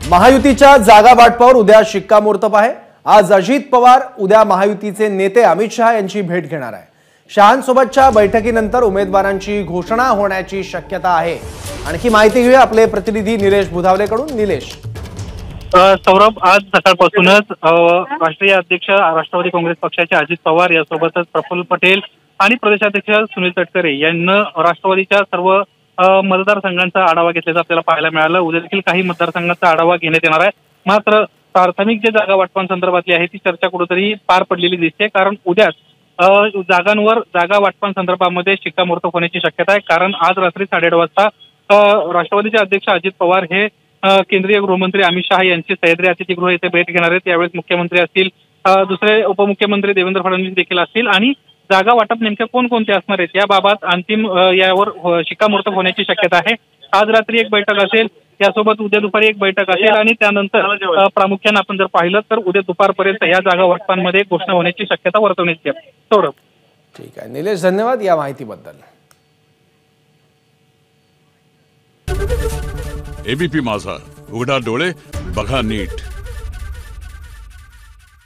महायुतीच्या जागा वाटपावर उद्या शिक्कामोर्तब आहे। आज अजित पवार उद्या महायुतीचे नेते अमित शहा यांची भेट घेणार आहे। शहांसोबतच्या बैठकीनंतर उमेदवारांची घोषणा होण्याची शक्यता आहे। आणखी माहिती घेऊया आपले प्रतिनिधी निलेश बुधावलेकडून। निलेश, सौरभ, आज सकाळपासूनच राष्ट्रीय अध्यक्ष राष्ट्रवादी काँग्रेस पक्षाचे अजित पवार यासोबतच प्रफुल्ल पटेल आणि प्रदेशाध्यक्ष सुनील तटकरे यांना राष्ट्रवादीच्या सर्व मतदारसंघांचा आढावा घेतल्याचं आपल्याला पाहायला मिळालं। उद्या देखील काही मतदारसंघांचा आढावा घेण्यात येणार आहे। मात्र प्राथमिक जे जागा वाटपांसंदर्भातली आहे ती चर्चा कुठेतरी पार पडलेली दिसते, कारण उद्याच जागा वाटपांसंदर्भामध्ये शिक्कामोर्तब होण्याची शक्यता आहे। कारण आज रात्री 8:30 वाजता राष्ट्रवादीचे अध्यक्ष अजित पवार हे केंद्रीय गृहमंत्री अमित शहा यांची सह्याद्री अतिथीगृह येथे भेट घेणार आहेत। त्यावेळेस मुख्यमंत्री असतील, दुसरे उपमुख्यमंत्री देवेंद्र फडणवीस देखील असतील आणि जागा वाटप नेमक्या कोणकोणते असणार आहेत याबाबत अंतिम यावर शिक्कामोर्तब होण्याची शक्यता आहे। आज रात्री एक बैठक असेल, यासोबत उद्या दुपारी एक बैठक असेल आणि त्यानंतर प्रामुख्याने आपण जर पाहिलं तर उद्या दुपारपर्यंत या जागा वाटपांमध्ये घोषणा होण्याची शक्यता वर्तवण्यात येते। सौरभ, ठीक आहे निलेश, धन्यवाद या माहितीबद्दल। एबीपी माझा, उघडा डोळे बघा नीट।